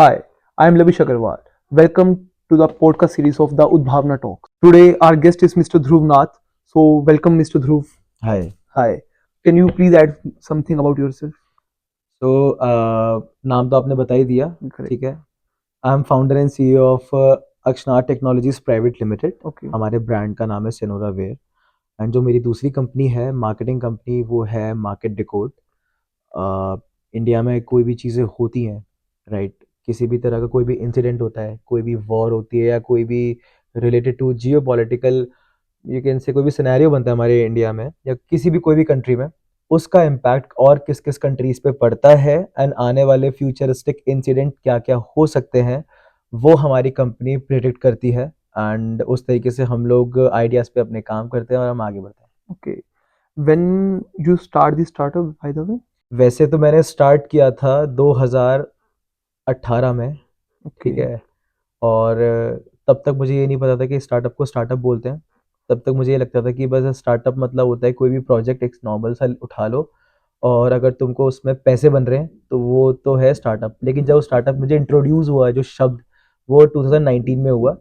Hi, I am Lavish Agarwal. Welcome to the podcast series of the Udbhavna Talks. Today, our guest is Mr. Dhruv Nath. So, welcome, Mr. Dhruv. Hi. Hi. Can you please add something about yourself? So नाम तो आपने बता ही दिया, Correct. ठीक है. I am founder and CEO of Akshnath technologies private limited. Okay. हमारे brand का नाम है सेनोरा वेयर. एंड जो मेरी दूसरी कंपनी है, मार्केटिंग कंपनी, वो है मार्केट डिकोड. इंडिया में कोई भी चीज़ें होती हैं, राइट, किसी भी तरह का कोई भी इंसिडेंट होता है, कोई भी वॉर होती है या कोई भी related to geo political, you can say कोई भी सिनेरियो बनता है हमारे इंडिया में या किसी भी कोई भी कंट्री में, उसका इम्पैक्ट और किस किस कंट्रीज पे पड़ता है एंड आने वाले फ्यूचरिस्टिक इंसिडेंट क्या क्या हो सकते हैं, वो हमारी कंपनी प्रिडिक्ट करती है. एंड उस तरीके से हम लोग आइडियाज पे अपने काम करते हैं और हम आगे बढ़ते हैं. Okay. When you start the startup, by the way? वैसे तो मैंने स्टार्ट किया था 2018 में, ठीक Okay. है. और तब तक मुझे ये नहीं पता था कि स्टार्टअप को स्टार्टअप बोलते हैं. तब तक मुझे ये लगता था कि बस स्टार्टअप मतलब होता है कोई भी प्रोजेक्ट एक नॉर्मल सा उठा लो और अगर तुमको उसमें पैसे बन रहे हैं तो वो तो है स्टार्टअप. लेकिन जब स्टार्टअप मुझे इंट्रोड्यूस हुआ है जो शब्द, वो 2019 में हुआ,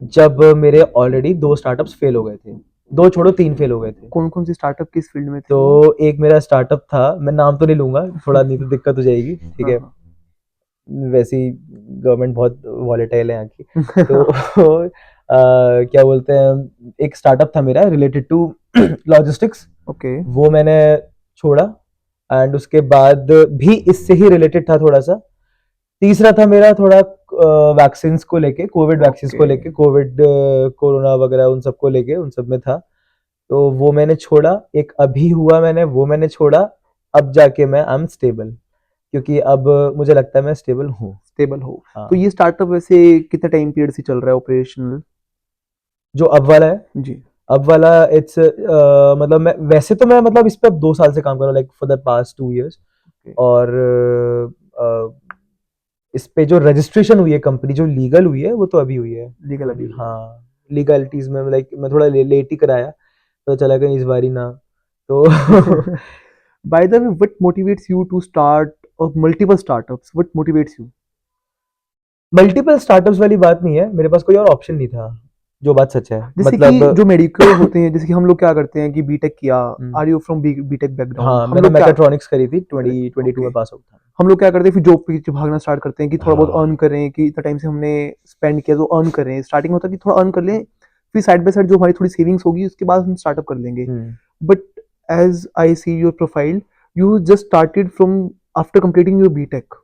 जब मेरे ऑलरेडी 2 स्टार्टअप्स फेल हो गए थे. 2 छोड़ो 3 फेल हो गए थे. कौन कौन सी स्टार्टअप किस फील्ड में थे? तो एक मेरा स्टार्टअप था, मैं नाम तो नहीं लूँगा, थोड़ा नहीं तो दिक्कत हो जाएगी, ठीक है. हाँ, वैसे ही गवर्नमेंट बहुत वॉलेटाइल है यहाँ की. हाँ. तो क्या बोलते हैं, एक स्टार्टअप था मेरा रिलेटेड टू लॉजिस्टिक्स, Okay. वो मैंने छोड़ा. एंड उसके बाद भी इससे ही रिलेटेड था थोड़ा सा. तीसरा था मेरा थोड़ा वैक्सीन को लेके, कोविड वैक्सीन को Okay. लेके, कोविड कोरोना वगैरह उन सब को लेके, उन सब में था. तो वो मैंने छोड़ा. एक अभी हुआ मैंने, वो मैंने छोड़ा. अब जाके मैं आई एम स्टेबल, क्योंकि अब मुझे लगता है मैं स्टेबल हूँ. स्टेबल हो. हाँ. तो ये स्टार्टअप वैसे कितने टाइम पीरियड से चल रहा है ऑपरेशनल? जो अब वाला है, जी. अब वाला इट्स मतलब मैं वैसे तो मैं मतलब इस पे अब 2 साल से काम कर रहा हूँ, like for the past 2 years. Okay. और इस पे जो रजिस्ट्रेशन हुई है कंपनी, जो लीगल हुई है, वो तो अभी हुई है. लीगल तो अभी हुई है. हाँ, लीगलिटीज में लाइक मैं थोड़ा लेट ही कराया, तो चला कहीं इस बारी ना. तो By the way, what motivates you to start multiple startups? What motivates you? Multiple startups वाली बात नहीं है, मेरे पास कोई और ऑप्शन नहीं था, जो बात सच है. जैसे कि मतलब जो मेडिकल होते हैं, जैसे कि हम लोग क्या करते हैं कि बीटेक किया. Are you from BTech background? हाँ, हम मैंने लोग क्या मैकेट्रॉनिक्स करी थी, 2022 में ओके. पास आउट था. हम लोग क्या करते हैं फिर जॉब पे पीछे भागना स्टार्ट करते हैं कि थोड़ा बहुत हाँ. अर्न करें, कि इतना टाइम से हमने स्पेंड किया तो अर्न करें. स्टार्टिंग होता है कि थोड़ा अर्न कर लें, फिर साइड बाय साइड जो हमारी थोड़ी सेविंग्स होगी उसके बाद हम स्टार्टअप कर लेंगे. But as I see your profile, you just started from after completing your BTech.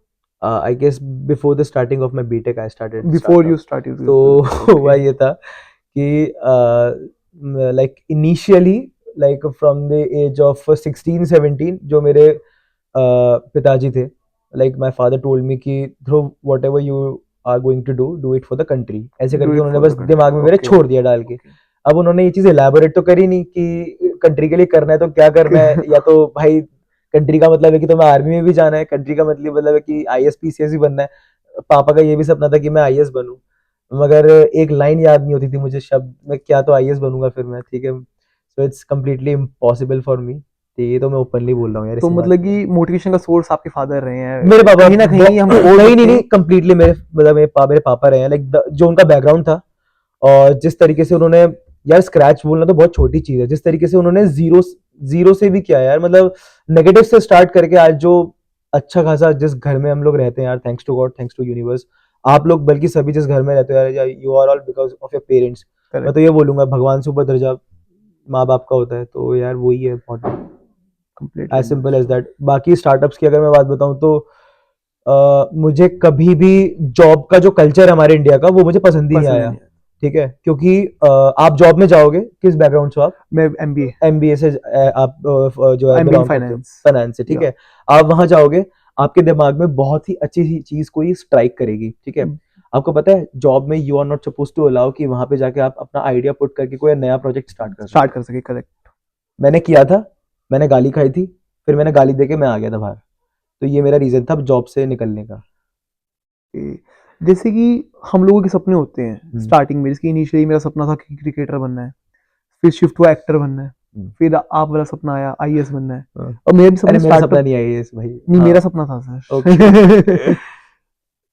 I guess before the starting of my BTech, I started before startup. You started. तो हुआ ये था कि like initially, like from the age of 16-17, जो मेरे पिताजी थे, like my father told me कि ध्रुव, whatever you are going to do it for the country. ऐसे डू करके इट उन्होंने फॉर द बस कंट्री. दिमाग में मेरे ओके. छोड़ दिया डाल के. अब उन्होंने ये चीज़ एलैबोरेट तो करी नहीं कि कंट्री के लिए करना है तो क्या करना है, या तो भाई कंट्री का मतलब है कि तुम्हें आर्मी में भी जाना है, कंट्री का मतलब है कि आईएएस पीसीएस भी बनना है. पापा का ये भी सपना था कि मैं आईएएस बनूं, मगर एक लाइन याद नहीं होती थी मुझे, शब्द, मैं क्या तो आईएएस बनूंगा फिर मैं, ठीक है. So it's completely impossible for me. ये तो मैं ओपनली बोल रहा हूँ यार, तो ऐसी बात मतलब नहीं है. कि मोटिवेशन का सोर्स आपके फादर रहे हैं. मेरे पापा कहीं ना कहीं हम बोल नहीं सकते नहीं नहीं, हैं. कम्प्लीटली मेरे मतलब मेरे पापा रहे हैं, लाइक जो उनका बैकग्राउंड था और जिस तरीके से उन्होंने, यार स्क्रैच बोलना तो बहुत छोटी चीज है, जिस तरीके से उन्होंने जीरो जीरो से भी किया यार, मतलब नेगेटिव से स्टार्ट करके आज जो अच्छा खासा, जिस घर में हम लोग रहते हैं यार, thanks to God, thanks to universe, आप लोग बल्कि सभी जिस घर में रहते हो यार, you are all because of your parents. मैं करेक्ट. तो ये बोलूंगा, भगवान से ऊपर दर्जा माँ बाप का होता है, तो यार वही है important. Completely as simple as understood. That. बाकी स्टार्टअप्स की अगर मैं बात बताऊं तो मुझे कभी भी जॉब का जो कल्चर है हमारे इंडिया का, वो मुझे पसंद ही नहीं पसंद आया, नहीं है. ठीक है. क्योंकि आप जॉब में जाओगे, किस बैकग्राउंड से हो आप? मैं एमबीए. एमबीए से आप जो है आई एम इन बिलोंग करते हो, फाइनेंस. फाइनेंस से, ठीक या. है. आप वहां जाओगे, आपके दिमाग में बहुत ही अच्छी सी चीज कोई स्ट्राइक करेगी, ठीक है. आपको पता है जॉब में you are not suppose to allow कि वहां पे जाके आप अपना आइडिया पुट करके कोई नया प्रोजेक्ट स्टार्ट कर स्टार्ट सको. कर सके. करेक्ट. मैंने किया था, मैंने गाली खाई थी, फिर मैंने गाली देके मैं आ गया था बाहर. तो ये मेरा रीजन था जॉब से निकलने का. जैसे कि हम लोगों के सपने होते हैं स्टार्टिंग हम्म. में, जैसे इनिशियली मेरा सपना था कि क्रिकेटर बनना है, फिर शिफ्ट हुआ एक्टर बनना है, फिर आप वाला सपना आया आईएएस बनना है. हाँ. और मेरा भी अरे सपना मेरा सपना स्टार्टअप नहीं है ये भाई. नहीं, हाँ. मेरा सपना था सर. ओके.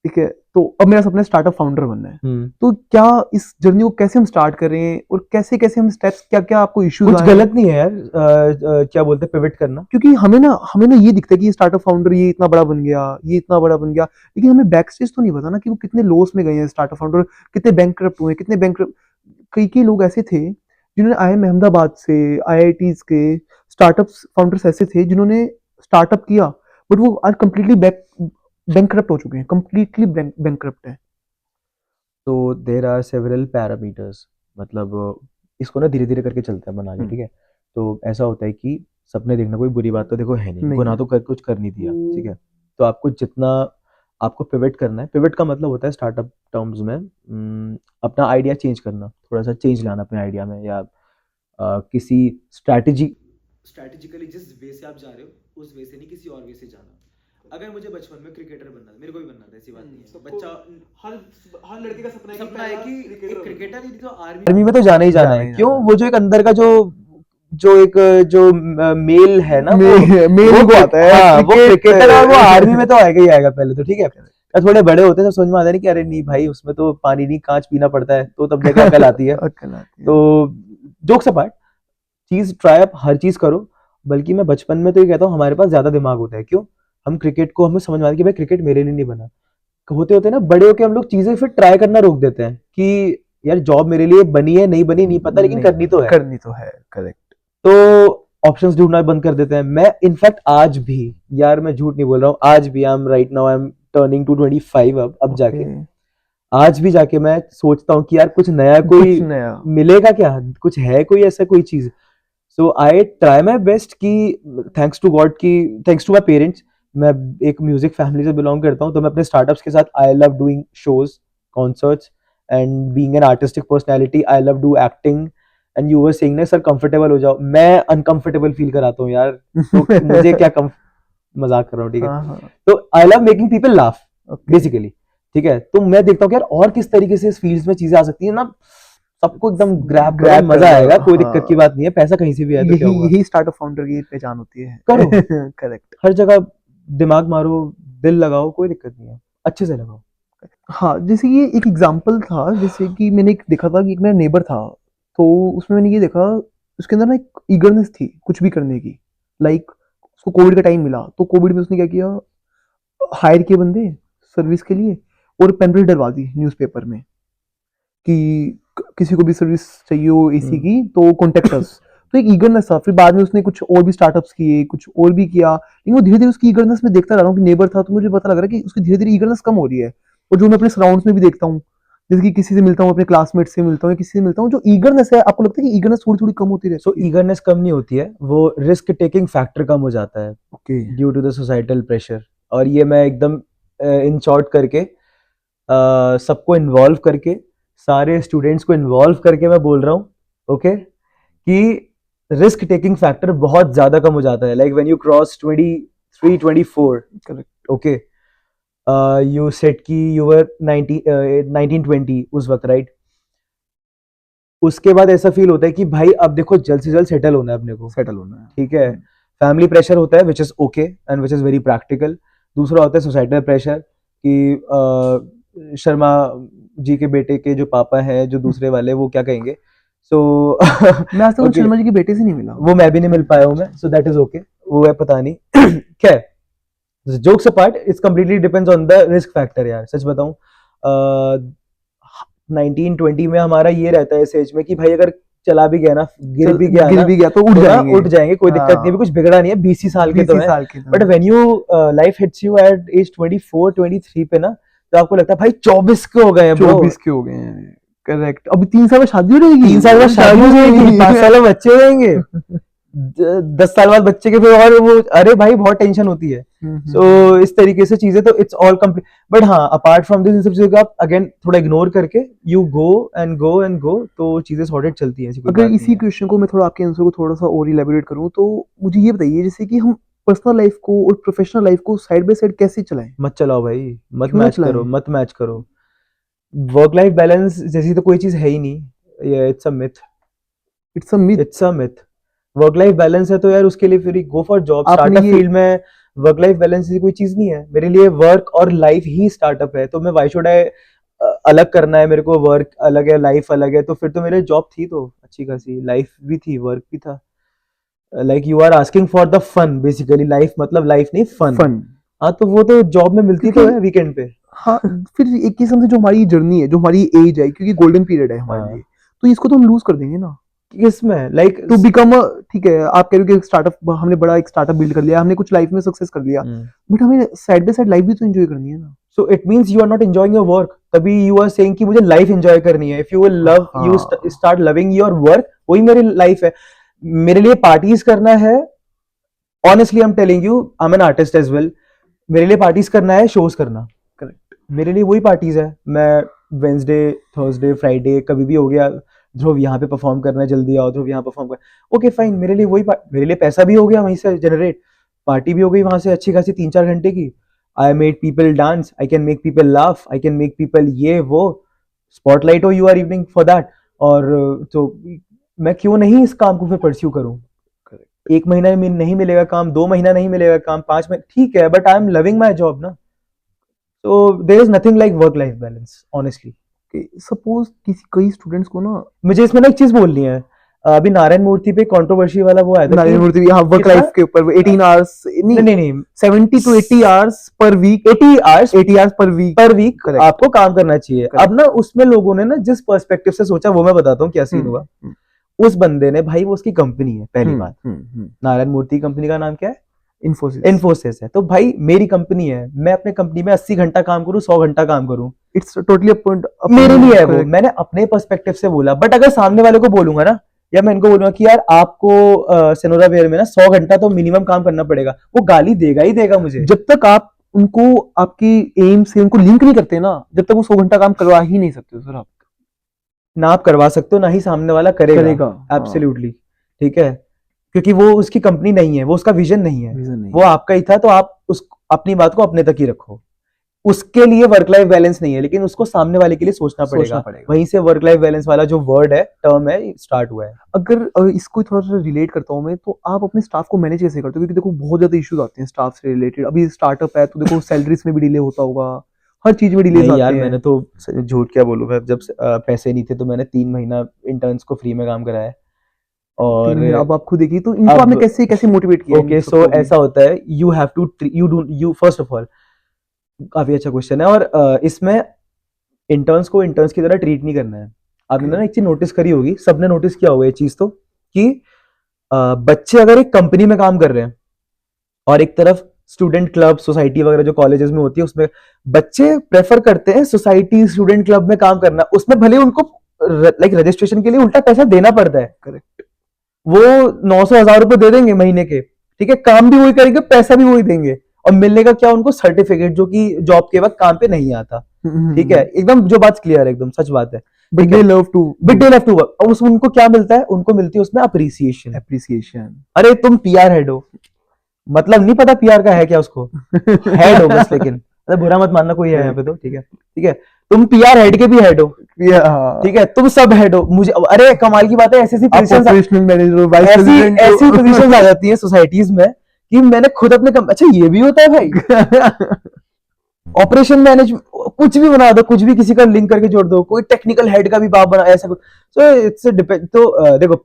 ठीक है, तो अब मेरा सपना है स्टार्टअप फाउंडर बनना है। हम्म। तो क्या इस जर्नी को कैसे हम स्टार्ट करें और कैसे कैसे हम स्टेप्स, क्या क्या आपको इश्यूज कुछ गलत नहीं है यार, क्या बोलते हैं, पिवट करना। क्योंकि हमें ना ये दिखता है कि ये स्टार्टअप फाउंडर ये इतना बड़ा बन गया, ये इतना बड़ा बन गया, लेकिन हमें बैक स्टेज तो नहीं पता ना कि वो कितने लॉस में गए हैं स्टार्टअप फाउंडर, कितने बैंकरप्ट हुए, कितने बैंक, कई कई लोग ऐसे थे जिन्होंने IIM अहमदाबाद से, IITs के स्टार्टअप फाउंडर्स ऐसे थे जिन्होंने स्टार्टअप किया, बट वो आज कंप्लीटली बैंकरप्ट हो चुके हैं, कंप्लीटली बैंकरप्ट है। तो देर आर सेवरल पैरामीटर्स, मतलब इसको ना धीरे धीरे करके चलता है बना के, ठीक है। तो ऐसा होता है कि सपने देखना कोई बुरी बात तो देखो है नहीं, नहीं गुनाह है। तो कुछ कर नहीं दिया, ठीक है। तो आपको जितना आपको पिवट करना है, पिवट का मतलब होता है स्टार्टअप टर्म्स में अपना आइडिया चेंज करना, थोड़ा सा चेंज लाना अपने आइडिया में, या किसी स्ट्रैटेजिकली जिस वे से आप जा रहे हो उस वे से नहीं, किसी और वे से जाना। अगर मुझे बचपन में क्रिकेटर बनना था, मेरे को भी बनना था, ऐसी बात नहीं है, बच्चा हर हर लड़के का सपना है कि एक क्रिकेटर ही तो आर्मी में तो जाना ही जाना है। क्यों? वो जो एक अंदर का जो जो एक जो मेल है ना, मेल को आता है, हाँ, वो क्रिकेटर और वो आर्मी में तो आएगा ही आएगा पहले तो, ठीक है। थोड़े बड़े होते हैं तो समझ में आता है कि अरे नहीं भाई, उसमें तो पानी नहीं कांच पीना पड़ता है, तो तब जाके अकल आती है। तो जोक्स अपार्ट, चीज ट्राई अप, हर चीज करो। बल्कि मैं बचपन में तो ये कहता हूँ हमारे पास ज्यादा दिमाग होता है। क्यों? हम क्रिकेट को, हमें समझ में आता है कि भाई क्रिकेट मेरे लिए नहीं बना। होते होते ना बड़े होके हम लोग चीजें फिर ट्राई करना रोक देते हैं कि यार जॉब मेरे लिए बनी है नहीं बनी नहीं पता, लेकिन करनी तो है, करनी तो है, करेक्ट। तो ऑप्शंस ढूंढना बंद कर देते हैं। मैं इनफैक्ट आज भी, यार मैं झूठ नहीं बोल रहा हूँ, आज भी I am right now, I am turning to 25 अब जाके आज भी जाके मैं सोचता हूँ कि यार कुछ नया, कोई नया मिलेगा क्या, कुछ है कोई ऐसा कोई चीज। सो आई ट्राई माई बेस्ट कि थैंक्स टू गॉड की, थैंक्स टू माई पेरेंट्स, मैं एक म्यूजिक फैमिली से बिलोंग करता हूँ, तो मैं अपने स्टार्टअप्स के साथ I love doing shows, concerts and being an artistic personality, I love do acting. And you were saying ना सर कंफर्टेबल हो जाओ, मैं अनकंफर्टेबल फील कराता हूँ यार, तो मुझे क्या मजाक कर रहा हूँ, ठीक है। तो I love making people laugh basically, ठीक है। तो मैं देखता हूँ कि यार और किस तरीके से इस फील्ड्स में चीजें आ सकती है ना, सबको एकदम ग्रैब करो, मजा आएगा, कोई दिक्कत की बात नहीं है, पैसा कहीं से भी आए तो क्या होगा। यही स्टार्टअप फाउंडर की पहचान होती है। करो, करेक्ट। हर जगह दिमाग मारो, दिल लगाओ, कोई दिक्कत नहीं है, अच्छे से लगाओ। हाँ, जैसे ये एक एग्जांपल था, जैसे कि मैंने एक देखा था कि एक मेरा नेबर था, तो उसमें मैंने ये देखा, उसके अंदर ना एक ईगरनेस थी कुछ भी करने की। लाइक उसको कोविड का टाइम मिला, तो कोविड में उसने क्या किया, हायर किए बंदे सर्विस के लिए, और पेम्पलेट डलवा दी न्यूज़पेपर में कि किसी को भी सर्विस चाहिए हो एसी की तो कॉन्टेक्ट अस। तो एक ईगरनेस था। फिर बाद में उसने कुछ और भी स्टार्टअप्स किए, कुछ और भी किया, लेकिन वो धीरे धीरे उसकी ईगरनेस में देखता रहा हूँ कि नेबर था, तो मुझे पता लग रहा है कि उसकी धीरे धीरे ईगरनेस कम हो रही है। और जो मैं अपने सराउंड्स में भी देखता हूँ, जैसे कि किसी से मिलता हूँ, अपने क्लासमेट से मिलता हूँ, किसी से मिलता हूँ, जो ईगरनेस है, आपको लगता है कि ईगरनेस थोड़ी थोड़ी कम होती रहती सो ईगरनेस कम नहीं होती है, वो रिस्क टेकिंग फैक्टर कम हो जाता है okay due to the societal pressure. और ये मैं एकदम इन शॉर्ट करके सबको इन्वॉल्व करके, सारे स्टूडेंट्स को इन्वॉल्व करके मैं बोल रहा हूँ, ओके, कि रिस्क टेकिंग फैक्टर बहुत ज्यादा कम हो जाता है। Like when you cross 23 24, correct. Okay, you set की यू वर 19 उस वक्त, राइट। उसके बाद ऐसा फील होता है कि भाई अब देखो जल्द से जल्द सेटल होना है अपने को, सेटल होना है, ठीक है। फैमिली प्रेशर होता है which is okay and which is very practical. दूसरा होता है सोसाइटल प्रेशर कि शर्मा जी के बेटे के जो पापा हैं, जो दूसरे वाले, वो क्या कहेंगे। सो मैं आज तक शर्मा जी के बेटे से नहीं मिला, वो मैं भी नहीं मिल पाया हूँ मैं, सो दैट इज ओके, वो है पता नहीं क्या है। Jokes apart, it's completely depends on the risk factor यार। सच बताऊं, 19-20 में हमारा ये रहता है इस एज में कि भाई अगर चला भी गया ना, गिर भी गया तो उठ जाएंगे, उठ जाएंगे, कोई दिक्कत नहीं है, कुछ बिगड़ा नहीं है, 20 साल के तो हैं। But when you life hits you at age 24-23 पे ना, तो आपको लगता है भाई 24 के हो गए हैं, 24 के हो गए हैं, करेक्ट। अभी 3 साल में शादी हो जाएगी, 3 साल बाद शादी हो जाएगी, 5 साल में बच्चे हो जाएंगे, 10 साल बाद बच्चे के, फिर और वो, अरे भाई बहुत टेंशन होती है। सो इस तरीके से चीजें, तो इट्स ऑल कंप्लीट। बट हाँ, अपार्ट फ्रॉम दिस, इन सब चीजों को आप अगेन थोड़ा इग्नोर करके you go and go and go, तो चीजें सॉर्टेड चलती हैं। अगर इसी क्वेश्चन को मैं थोड़ा आपके आंसर को थोड़ा सा और इलैबोरेट करूं, तो मुझे ये बताइए, जैसे कि हम पर्सनल लाइफ को और प्रोफेशनल लाइफ को साइड बाय साइड कैसे चलाएं? मत चलाओ भाई, मत क्यों ना मैच चलाएं? करो, मत मैच करो। वर्क लाइफ बैलेंस जैसी तो कोई चीज है ही नहीं, ये it's a myth, it's a myth. It's a myth. Work life balance है तो यार उसके लिए फिर गो फॉर जॉब, आपने स्टार्टअप ये फील्ड में वर्क लाइफ बैलेंस कोई चीज नहीं है मेरे लिए, वर्क और लाइफ ही स्टार्टअप है, तो मैं व्हाई शुड आई अलग करना है मेरे को, वर्क अलग है लाइफ अलग है, तो फिर तो मेरे जॉब थी तो अच्छी खासी, लाइफ भी थी वर्क भी था। Like you are asking for the fun basically, life मतलब लाइफ नहीं फन। फन। हाँ तो वो तो जॉब में मिलती तो क्योंकि- है वीकेंड पे। हाँ, फिर एक किस्म से जो हमारी जर्नी है, जो हमारी एज है, क्योंकि गोल्डन पीरियड है हमारे हाँ। लिए, तो इसको तो हम लूज कर देंगे ना। किसमें लाइक टू बिकम ठीक है, आप कह रहे हो कि स्टार्टअप, हमने बड़ा एक स्टार्टअप बिल्ड कर लिया, हमने कुछ लाइफ में सक्सेस कर लिया, बट हमें साइड बाय साइड लाइफ भी तो एंजॉय करनी है ना। So it means you are not enjoying your work, तभी यू आर सेइंग कि मुझे लाइफ एंजॉय करनी है। If you will love, you हाँ। स्टार्ट लविंग योर वर्क, वही मेरी लाइफ है। मेरे लिए पार्टीज करना है, honestly I am telling you, I am an artist as well, मेरे लिए पार्टीज करना है, शोज करना, करेक्ट। मेरे लिए वही पार्टीज है। मैं वेंसडे थर्सडे फ्राइडे कभी भी हो गया, ध्रुव यहाँ पे परफॉर्म करना है, जल्दी आओ ध्रुव यहाँ परफॉर्म कर, ओके फाइन, मेरे लिए वही मेरे लिए पैसा भी हो गया वहीं से जनरेट, पार्टी भी हो गई वहां से अच्छी खासी 3-4 घंटे की। I made people dance, I can make people laugh, I can make people ये वो, स्पॉटलाइट हो you are evening for that. और तो मैं क्यों नहीं इस काम को फिर परस्यू करूं। एक महीना में नहीं मिलेगा काम, 2 महीना नहीं मिलेगा काम, 5 महीने ठीक है, but I am loving my job ना। So there is nothing like work life balance honestly। Suppose कई स्टूडेंट्स को ना, मुझे इसमें ना एक चीज बोलनी है, अभी नारायण मूर्ति पे कंट्रोवर्सी वाला वो आया था नारायण कि- मूर्ति, हाँ, वर्क कितना? लाइफ के ऊपर 18 आवर्स नहीं नहीं नहीं 70 to 80 hours per week, 80 hours 80 hours per week. Per week Correct. आपको काम करना चाहिए। Correct. अब ना उसमें लोगों ने ना जिस पर्सपेक्टिव से सोचा वो मैं बताता हूँ क्या सीन हुआ। उस बंदे ने, भाई वो उसकी कंपनी है पहली बात, नारायण मूर्ति कंपनी का नाम क्या है? इन्फोसिस है। तो भाई मेरी कंपनी है, मैं अपने कंपनी में 80 घंटा काम करूं, 100 घंटा काम करूं, इट्स टोटली मेरे लिए है वो, मैंने अपने पर्सपेक्टिव से बोला। बट अगर सामने वाले को बोलूंगा ना, या मैं इनको बोलूंगा कि यार आपको सेनोरा वेयर में ना 100 घंटा तो मिनिमम काम करना पड़ेगा, वो गाली देगा ही देगा मुझे। जब तक आप उनको आपकी एम से उनको लिंक नहीं करते ना, जब तक वो 100 घंटा काम करवा ही नहीं सकते सर आप। ना आप करवा सकते हो, ना ही सामने वाला करेगा। हाँ। एब्सोल्युटली ठीक है, क्योंकि वो उसकी कंपनी नहीं है, वो उसका विजन नहीं है, Reason नहीं वो आपका ही था, तो आप उस अपनी बात को अपने तक ही रखो। उसके लिए वर्क लाइफ बैलेंस नहीं है, लेकिन उसको सामने वाले के लिए सोचना पड़ेगा। वहीं से वर्क लाइफ बैलेंस वाला जो वर्ड है, टर्म है, स्टार्ट हुआ है। अगर इसको थोड़ा सा रिलेट करता हूँ मैं, तो आप अपने स्टाफ को मैनेज कैसे करते हो? क्योंकि देखो बहुत ज्यादा इश्यूज आते हैं स्टाफ से रिलेटेड। अभी स्टार्टअप है तो देखो सैलरीज में भी डिले होता होगा, हर चीज में डिले नहीं आते यार, हैं। मैंने तो झूठ क्या बोलूं, मैं जब पैसे नहीं थे तो मैंने 3 महीना इंटर्न्स को फ्री में काम कराया है। और अब आप खुद देखिए, तो इनको अब- आपने कैसे कैसे मोटिवेट किया? ओके सो ऐसा होता है, you have to you first of all, काफी अच्छा क्वेश्चन है। और इसमें इंटर्न्स को इंटर्न्स की तरह ट्रीट नहीं करना है। आपने ना एक चीज नोटिस करी होगी, सबने नोटिस किया होगा ये चीज, तो कि बच्चे अगर एक कंपनी में काम कर रहे हैं और एक तरफ स्टूडेंट क्लब सोसाइटी वगैरह जो कॉलेजेस में होती है, उसमें बच्चे प्रेफर करते हैं सोसाइटी स्टूडेंट क्लब में काम करना। उसमें भले उनको लाइक रजिस्ट्रेशन के लिए उल्टा पैसा देना पड़ता है। करेक्ट। वो 900,000 रुपए दे देंगे महीने के, ठीक है, काम भी वही करेंगे, पैसा भी वही देंगे, और मिलने का क्या उनको? सर्टिफिकेट, जो कि जॉब के वक्त काम पे नहीं आता। ठीक है, एकदम जो बात क्लियर है, एकदम सच बात है। But they love to work, और उनको क्या मिलता है? उनको मिलती है उसमें अप्रिसिएशन। अरे तुम पीआर हेड हो, मतलब नहीं पता पीआर का है क्या उसको, हेड हो बस, लेकिन अरे बुरा मत मानना कोई है यहाँ पे, तो ठीक है, ठीक है, तुम पीआर हेड के भी हेड हो, ठीक है, तुम सब हेड हो। मुझे अरे कमाल की बात है, ऐसी ऐसी पोजीशन आ जाती है सोसाइटीज में कि मैंने खुद अपने अच्छा ये भी होता है भाई। ऑपरेशन मैनेजमेंट, कुछ भी बना दो, कुछ भी किसी का लिंक करके जोड़ दो, कोई टेक्निकल हेड का भी बाप बना, ऐसा कुछ। So it's depend. तो देखो,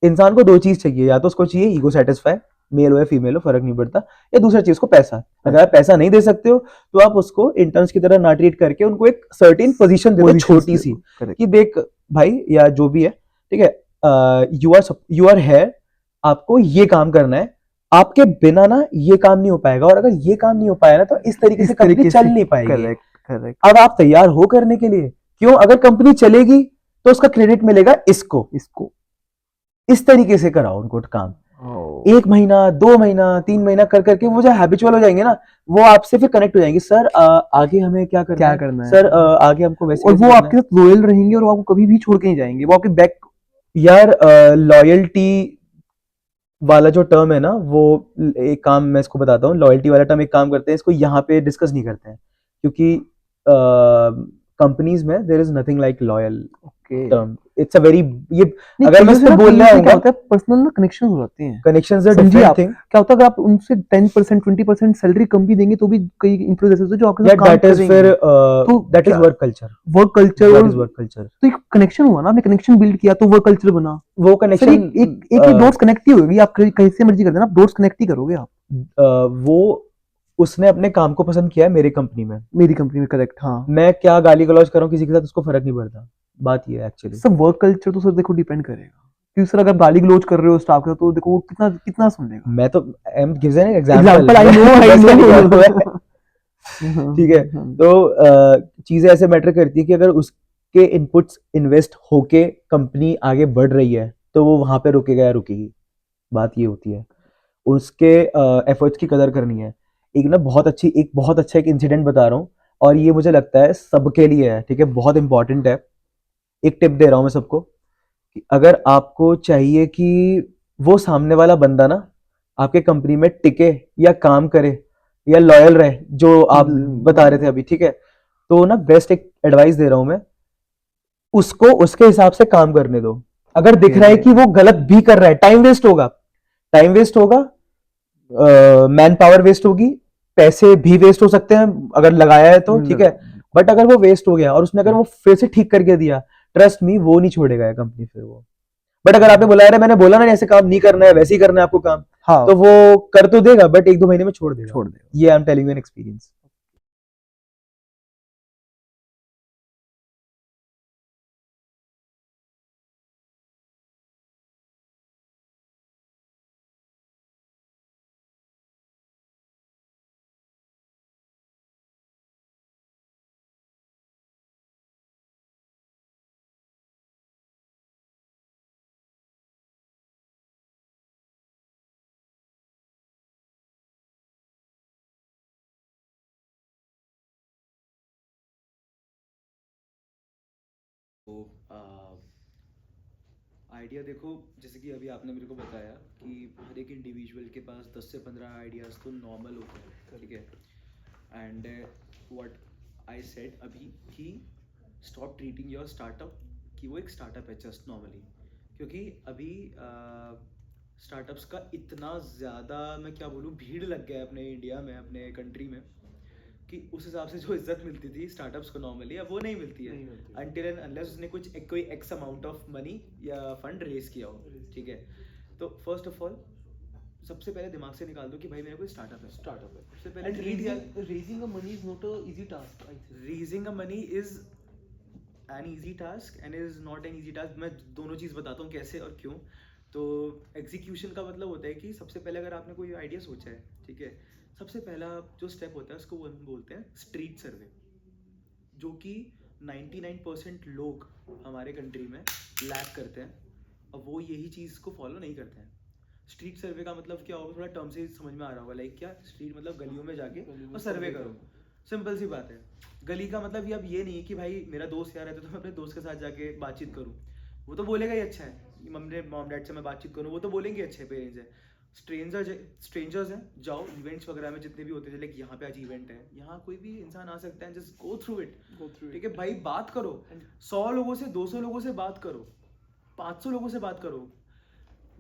इंसान को 2 चीज चाहिए, या तो उसको चाहिए ईगो सेटिस्फाई, मेल हो या फीमेल हो फर्क नहीं पड़ता, या दूसरा चीज को पैसा। अगर आप पैसा नहीं दे सकते हो तो आप उसको इंटर्न्स की तरह ना ट्रीट करके उनको एक सर्टेन पोजीशन दे दो, छोटी सी, कि देख भाई या जो भी है, ठीक है, यू आर हेयर, आपको ये काम करना है, आपके बिना ना ये काम नहीं हो पाएगा, और अगर ये काम नहीं हो पाया ना तो इस तरीके से कंपनी चल नहीं पाएगी। करेक्ट। अब आप तैयार हो करने के लिए? क्यों? अगर कंपनी चलेगी तो उसका क्रेडिट मिलेगा इसको इस तरीके से कराओ उनको काम। 1 महीना 2 महीना 3 महीना कर करके वो जो हैबिचुअल हो जाएंगे ना, वो आपसे फिर कनेक्ट हो जाएंगे। सर आगे हमें क्या करना है? सर आगे हमको वैसे, और वो आपके साथ लॉयल रहेंगे और वो आपको कभी भी छोड़ के नहीं जाएंगे, वो आपके बैक। यार लॉयल्टी वाला जो टर्म है ना, वो एक काम मैं इसको बताता हूँ, लॉयल्टी वाला टर्म एक काम करते हैं, इसको यहाँ पे डिस्कस नहीं करते हैं, क्योंकि कंपनीज में there is nothing like loyal term. It's a very ये नहीं, अगर मैं कईयों से इसको ना, बोलने कईयों से क्या आऊंगा होता है, पर्सनल ना कनेक्शन हो जाते हैं। कनेक्शंस आर समझिए डिफरेंट आप, थिंग क्या होता है अगर आप उनसे 10% 20% सैलरी कम भी देंगे तो भी कई एम्प्लॉयज ऐसे होते हैं जो आपके या साथ काम दैट इज फिर करेंगे। तो दैट इज क्या work culture work culture, that और इज वर्क कल्चर तो एक कनेक्शन हुआ ना, आपने कनेक्शन बिल्ड किया तो वर्क कल्चर बना। वो सर कनेक्शन एक ये डॉट्स कनेक्ट ही होगी, आप कहीं से मर्जी कर देना, आप डॉट्स कनेक्ट ही करोगे आप। वो उसने अपने काम को पसंद किया है मेरी कंपनी में मेरी कंपनी में, करेक्ट, हाँ। मैं क्या गाली गलौज कर रहा हूँ किसी के साथ उसको फर्क नहीं पड़ता बात ये है एक्चुअली सर वर्क कल्चर तो सर देखो डिपेंड करेगा, क्योंकि सर अगर आप गाली गलौज कर रहे हो स्टाफ का तो देखो वो कितना कितना सुन लेगा। मैं तो I am gives an example, I know. ठीक है तो चीजें ऐसे मैटर करती है कि अगर उसके इनपुट्स इन्वेस्ट होके कंपनी आगे बढ़ रही है तो वो वहां पे रुकेगा या रुकेगी बात ये होती है उसके एफर्ट्स की कदर करनी है एक बहुत अच्छा एक इंसिडेंट बता रहा हूँ और ये मुझे लगता है सबके लिए है ठीक है बहुत इंपॉर्टेंट है एक टिप दे रहा हूँ मैं सबको कि अगर आपको चाहिए कि वो सामने वाला बंदा ना आपके कंपनी में टिके या काम करे या लॉयल रहे जो आप बता रहे थे अभी ठीक है तो ना बेस्ट एक एडवाइस दे रहा हूं मैं उसको उसके हिसाब से काम करने दो अगर दिख रहा है कि वो गलत भी कर रहा है टाइम वेस्ट होगा मैन पावर वेस्ट होगी पैसे भी वेस्ट हो सकते हैं अगर लगाया है तो ठीक है बट अगर वो वेस्ट हो गया और उसने अगर वो फिर से ठीक करके दिया ट्रस्ट मी वो नहीं छोड़ेगा कंपनी फिर वो बट अगर आपने बोला अरे मैंने बोला ना ऐसे काम नहीं करना है वैसे ही करना है आपको काम हाँ, तो वो कर तो देगा बट 1-2 महीने में छोड़ देगा छोड़ दे। ये आई am telling you an experience तो आइडिया देखो, जैसे कि अभी आपने मेरे को बताया कि हर एक इंडिविजुअल के पास 10 से 15 आइडियाज़ तो नॉर्मल होते हैं, ठीक है। एंड व्हाट आई सेड अभी कि स्टॉप ट्रीटिंग योर स्टार्टअप कि वो एक स्टार्टअप है जस्ट नॉर्मली, क्योंकि अभी स्टार्टअप्स का इतना ज़्यादा, मैं क्या बोलूँ, भीड़ लग गया है अपने इंडिया में, अपने कंट्री में, कि उस हिसाब से जो इज्जत मिलती थी स्टार्टअप्स को नॉर्मली अब वो नहीं मिलती है अनटिल एंड अनलेस उसने कोई एक्स अमाउंट ऑफ मनी या फंड रेज किया हो, ठीक है। तो फर्स्ट ऑफ ऑल सबसे पहले दिमाग से निकाल दो कि भाई मेरा कोई स्टार्टअप है। सबसे पहले And treat यार raising a money is not a easy task, I think. Raising a money is an easy task and is not an easy task. मैं दोनों चीज़ बताता हूँ कैसे और क्यों। तो एग्जीक्यूशन का मतलब होता है कि सबसे पहले अगर आपने कोई आइडिया सोचा है, ठीक है, सबसे पहला जो स्टेप होता है उसको वो हम बोलते हैं स्ट्रीट सर्वे, जो कि 99% लोग हमारे कंट्री में लैक करते हैं। अब वो यही चीज़ को फॉलो नहीं करते हैं। स्ट्रीट सर्वे का मतलब क्या होगा, थोड़ा टर्म से समझ में आ रहा होगा, लाइक क्या स्ट्रीट मतलब गलियों में जाके और सर्वे करो, सिंपल सी बात है। गली का मतलब ये अब ये नहीं है कि भाई मेरा दोस्त यार है तो मैं अपने दोस्त के साथ जाके बातचीत करूँ, वो तो बोलेगा ही अच्छा है, मम्मी मॉम डैड से मैं बातचीत करूँ वो तो बोलेंगे अच्छे पेरेंट्स हैं। स्ट्रेंजर्स हैं, जाओ इवेंट्स वगैरह में जितने भी होते हैं, लाइक यहाँ पे आज इवेंट है, यहाँ कोई भी इंसान आ सकता है, जस्ट गो थ्रू इट, ठीक है भाई। बात करो 100 लोगों से, 200 लोगों से बात करो, 500 लोगों से बात करो,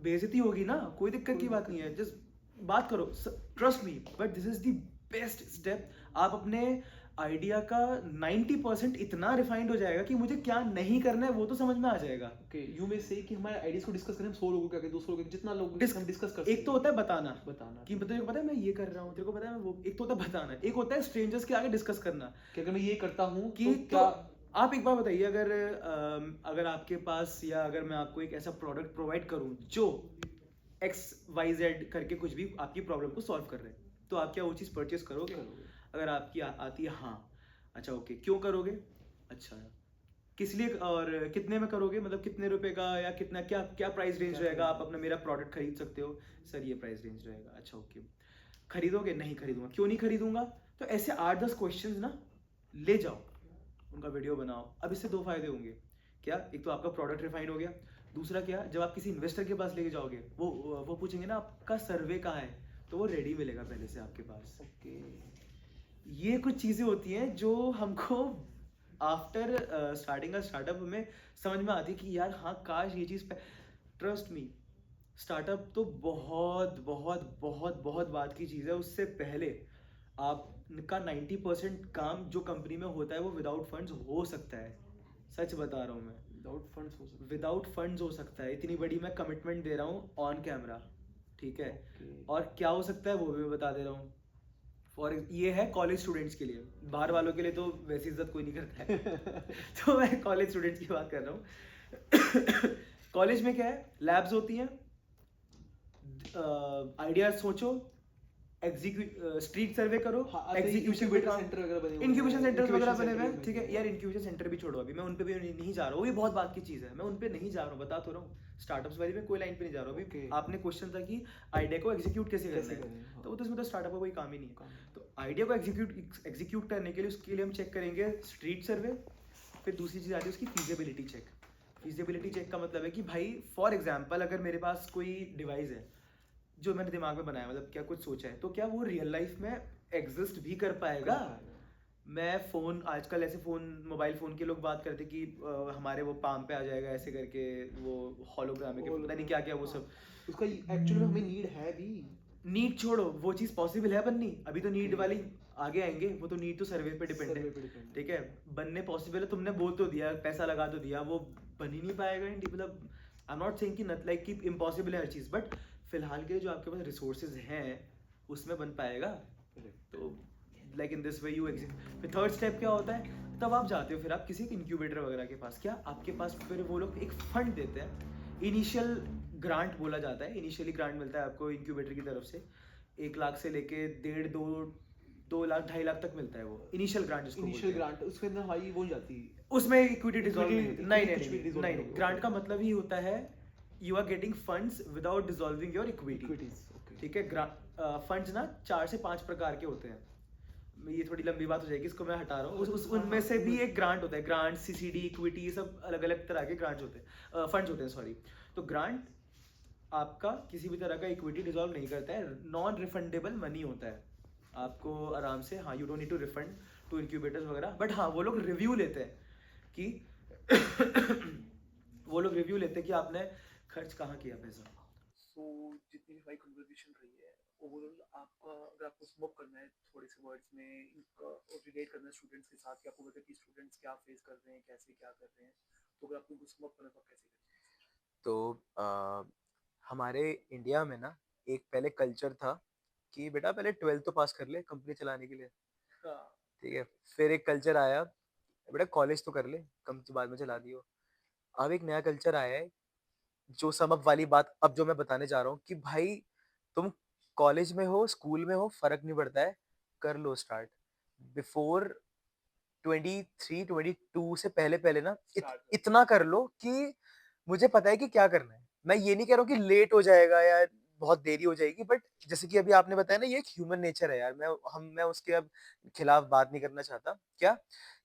बेइज्जती होगी ना, कोई दिक्कत की बात नहीं है, जस्ट बात करो, trust me. But this is the best step. आप अपने आइडिया का 90% इतना रिफाइंड हो जाएगा कि मुझे क्या नहीं करना है वो तो समझ में आ जाएगा। Okay, you may say कि हमारे आइडियाज को डिस्कस करें, हम 100 लोगों के आगे, 200 लोगों के, जितना लोग हम डिस्कस कर सकते हैं। एक तो होता है बताना बताना कि तेरे को पता है मैं ये कर रहा हूँ, तेरे को पता है मैं वो, एक तो होता है बताना, एक होता है स्ट्रेंजर्स के आगे डिस्कस करना कि अगर मैं ये करता हूँ कि तो क्या आप एक बार बताइए, अगर आपके पास, या अगर मैं आपको एक ऐसा प्रोडक्ट प्रोवाइड करूँ जो XYZ करके कुछ भी आपकी प्रॉब्लम को सॉल्व कर रहे हैं, तो आप क्या वो चीज़ परचेस करोगे? अगर आपकी आती है हाँ, अच्छा ओके, क्यों करोगे, अच्छा किस लिए और कितने में करोगे, मतलब कितने रुपए का, या कितना क्या क्या प्राइस रेंज रहेगा, आप अपना मेरा प्रोडक्ट खरीद सकते हो सर, ये प्राइस रेंज रहेगा, अच्छा ओके, खरीदोगे, नहीं खरीदूंगा, क्यों नहीं खरीदूंगा। तो ऐसे 8-10 क्वेश्चंस ना ले जाओ, उनका वीडियो बनाओ। अब इससे 2 फायदे होंगे, क्या, एक तो आपका प्रोडक्ट रिफाइंड हो गया, दूसरा क्या, जब आप किसी इन्वेस्टर के पास लेके जाओगे वो पूछेंगे ना आपका सर्वे कहाँ है, तो वो रेडी मिलेगा पहले से आपके पास। ओके ये कुछ चीज़ें होती हैं जो हमको आफ्टर स्टार्टिंग अ स्टार्टअप हमें समझ में आती है कि यार हाँ काश ये चीज़, ट्रस्ट मी, स्टार्टअप तो बहुत बहुत बहुत बहुत बात की चीज़ है। उससे पहले आपका 90% काम जो कंपनी में होता है वो विदाउट फंड्स हो सकता है। सच बता रहा हूँ मैं, विदाउट फंड्स हो सकता विदाउट फंड्स हो सकता है। इतनी बड़ी मैं कमिटमेंट दे रहा हूँ ऑन कैमरा, ठीक है। Okay. और क्या हो सकता है वो भी मैं बता दे रहा हूँ। और ये है कॉलेज स्टूडेंट्स के लिए, बाहर वालों के लिए तो वैसी इज्जत कोई नहीं करता है। तो मैं कॉलेज स्टूडेंट्स की बात कर रहा हूँ। कॉलेज में क्या है, लैब्स होती हैं, आइडियाज सोचो, एग्जीक्यूट, स्ट्रीट सर्वे करो, हाँ, एग्जीक्यूशन पे incubator काम, center वगैरह बने हुए इंक्यूबेशन हैं, सेंटर्स वगैरह incubation बने हुए center हैं, भी ठीक बने है हुए यार। हैं। इंक्यूबेशन सेंटर भी छोड़ो, अभी मैं उन पे भी नहीं जा रहा हूँ, वो भी बहुत बात की चीज़ है, मैं उन पे नहीं जा रहा हूँ, बता तो रहा हूँ। स्टार्टअप्स वाली में कोई लाइन पे नहीं जा रहा हूँ अभी। Okay. आपने क्वेश्चन था कि आइडिया को एग्जीक्यूट कैसे करना कैसे है, करें, हाँ। तो वो तो इसमें तो स्टार्टअप का कोई काम ही नहीं है। काम नहीं। तो आइडिया को एग्जीक्यूट करने के लिए उसके लिए हम चेक करेंगे स्ट्रीट सर्वे। फिर दूसरी चीज़ आती है उसकी फीजिबिलिटी चेक। फीजिबिलिटी चेक का मतलब है कि भाई फॉर एग्जांपल अगर मेरे पास कोई डिवाइस है जो मैंने दिमाग में बनाया, मतलब क्या कुछ सोचा है, तो क्या वो रियल लाइफ में एग्जिस्ट भी कर पाएगा। मैं फ़ोन, आजकल ऐसे फ़ोन, मोबाइल फ़ोन के लोग बात करते कि हमारे वो पाम पे आ जाएगा ऐसे करके, वो होलोग्रामिक, पता नहीं क्या क्या वो सब। उसका एक्चुअली में हमें नीड है भी। नीड छोड़ो, वो चीज़ पॉसिबल है बननी, अभी तो नीड Okay. वाली आगे आएंगे, वो तो नीड तो सर्वे पे डिपेंड है, सर्वे पे डिपेंड है। ठीक है। बनने पॉसिबल है, तुमने बोल तो दिया, पैसा लगा तो दिया, वो बन ही नहीं पाएगा इंडी, मतलब आई एम नॉट सेइंग कि नट लाइक कि इम्पॉसिबल है हर चीज़, बट फिलहाल के लिए जो आपके पास रिसोर्सेज हैं उसमें बन पाएगा। तो like in this way you exit. फिर थर्ड स्टेप क्या होता है, तब आप जाते हो फिर आप किसी इंक्यूबेटर वगैरह के पास, क्या आपके पास फिर वो लोग एक फंड देते हैं, इनिशियल ग्रांट बोला जाता है। इनिशियली ग्रांट मिलता है आपको इंक्यूबेटर की तरफ से 1 लाख से लेके 1.5 2 लाख 2.5 लाख तक मिलता है, वो इनिशियल ग्रांट जिसको इनिशियल बोलते हैं। ग्रांट उसके अंदर हाई वो हो जाती है। उसमें इक्विटी डिसॉल्व नहीं Equity- होती, equity नहीं कुछ भी नहीं dissolve नहीं नहीं नहीं, होगी, ग्रांट okay. का मतलब ही होता है you are getting funds without dissolving your equity, Equities, okay. ठीक है। फंड्स ना 4 से 5 प्रकार के होते हैं, ये थोड़ी लंबी बात हो जाएगी, इसको मैं हटा रहा हूँ। उनमें से भी एक ग्रांट होता है, ग्रांट, सीसीडी, इक्विटी, ये सब अलग अलग तरह के ग्रांट्स होते हैं, फंड्स होते हैं, सॉरी। तो ग्रांट आपका किसी भी तरह का इक्विटी डिसॉल्व नहीं करता है, नॉन रिफंडेबल मनी होता है, आपको आराम से, हाँ you don't need to refund to incubators वगैरह, बट हाँ वो लोग रिव्यू लेते हैं कि वो लोग रिव्यू लेते हैं कि आपने खर्च कहाँ किया पैसा। सो जितनी भी हमारी कन्वर्सेशन रही है ओवरऑल, आपका अगर आपको स्मोक करना है थोड़े से वर्ड्स में इनका और रिलेट करना है स्टूडेंट्स के साथ कि आपको पता है कि स्टूडेंट्स क्या फेस कर रहे हैं, कैसे क्या कर रहे हैं, तो अगर आपको स्मोक करना है तो आप कैसे करें? तो हमारे इंडिया में ना एक पहले कल्चर था कि बेटा पहले 12th तो पास कर ले कंपनी चलाने के लिए, हाँ, ठीक है। फिर एक कल्चर आया, बेटा कॉलेज तो कर ले, कंपनी बाद में चला दियो। अब एक नया कल्चर आया है, जो सम अप वाली बात अब जो मैं बताने जा रहा हूँ कि भाई तुम कॉलेज में हो, स्कूल में हो, फर्क नहीं पड़ता है, कर लो स्टार्ट बिफोर 23 22 से पहले पहले ना Start कर। इतना कर लो कि मुझे पता है कि क्या करना है। मैं ये नहीं कह रहा हूँ कि लेट हो जाएगा या बहुत देरी हो जाएगी, बट जैसे कि अभी आपने बताया ना, ये एक ह्यूमन नेचर है यार। मैं उसके अब खिलाफ बात नहीं करना चाहता, क्या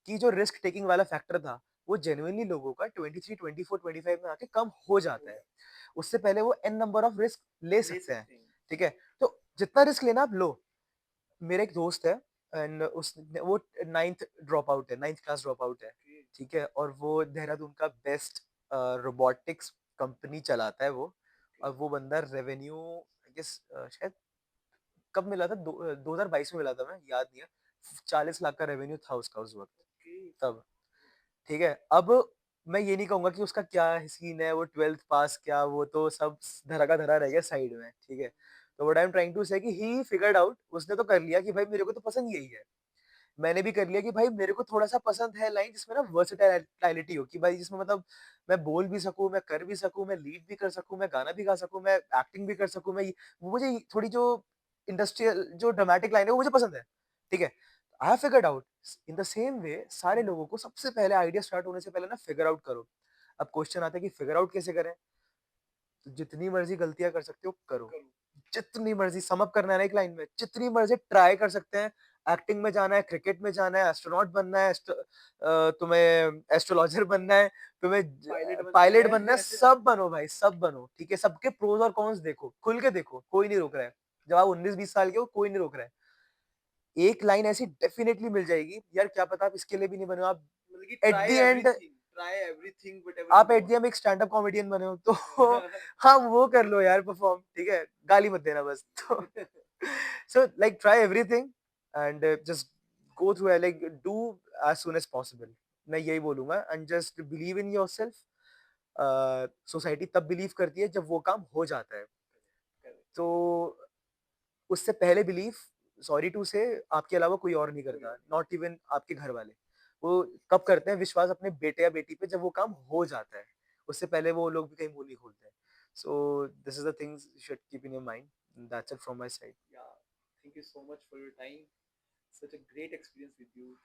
कि जो रिस्क टेकिंग वाला फैक्टर था वो जेन्युइनली लोगों का 23 24 25 में आके कम हो जाता है। उससे पहले वो एन नंबर ऑफ रिस्क ले सकते हैं, ठीक है। तो जितना रिस्क लेना आप लो। मेरा एक दोस्त है एंड उस वो 9th ड्रॉप आउट है, 9th क्लास ड्रॉप आउट है, ठीक है। और वो देहरादून का बेस्ट रोबोटिक्स कंपनी चलाता है वो। और वो बंदा रेवेन्यू आई गेस शायद कब मिला था, 2022 में मिला था, मैं याद नहीं है। 40 लाख का रेवेन्यू था उसका उस वक्त तब, ठीक है। अब मैं ये नहीं कहूंगा कि उसका क्या सीन है, वो 12th पास क्या, वो तो सब धरा का धरा रह गया साइड में, ठीक है। तो what I am trying to say कि ही फिगर्ड आउट, उसने तो कर लिया कि भाई मेरे को तो पसंद यही है। मैंने भी कर लिया कि भाई मेरे को थोड़ा सा पसंद है लाइन जिसमें ना वर्सेटाइलिटी हो, कि भाई जिसमें मतलब मैं बोल भी सकूं, मैं कर भी सकूं, मैं लीड भी कर सकूं, मैं गाना भी गा सकूं, मैं एक्टिंग भी कर सकूं, वो मुझे थोड़ी जो इंडस्ट्रियल जो ड्रामेटिक लाइन है वो मुझे पसंद है, ठीक है। I have figured out in the same way. सारे लोगों को सबसे पहले आइडिया स्टार्ट होने से पहले ना फिगर आउट करो। अब क्वेश्चन आता है कि फिगर आउट कैसे करें। तो जितनी मर्जी गलतियां कर सकते हो करो, जितनी मर्जी सम अप करना है ना एक लाइन में, जितनी मर्जी ट्राई कर सकते हैं। एक्टिंग में जाना है, क्रिकेट में जाना है, एस्ट्रोनॉट बनना है, तुम्हें एस्ट्रोलॉजर बनना है, तुम्हें पायलट बनना है, सब बनो भाई, सब बनो, ठीक है। सबके प्रोज और कॉन्स देखो, खुल के देखो, कोई नहीं रोक रहा है। जब आप 19 20 साल के हो कोई नहीं रोक रहा है। एक लाइन ऐसी डेफिनेटली मिल जाएगी यार, क्या पता आप इसके लिए भी नहीं बने हो, आप at the end आप एट दी एम एक स्टैंड अप कॉमेडियन बने हो तो हाँ वो कर लो यार परफॉर्म, ठीक है, गाली मत देना बस तो so like try everything and just go through, like do as soon as possible, मैं यही बोलूंगा, and just believe in yourself. Society तब बिलीव करती है जब वो काम हो जाता है, तो उससे पहले बिलीव, सॉरी टू से, आपके अलावा कोई और नहीं करता, नॉट इवन आपके घर वाले। वो कब करते हैं विश्वास अपने बेटे या बेटी पे, जब वो काम हो जाता है, उससे पहले वो लोग भी कहीं मुंह नहीं खोलते हैं। So this is the things you should keep in your mind, that's it from my side. Yeah, thank you so much for your time. Such a great experience with you.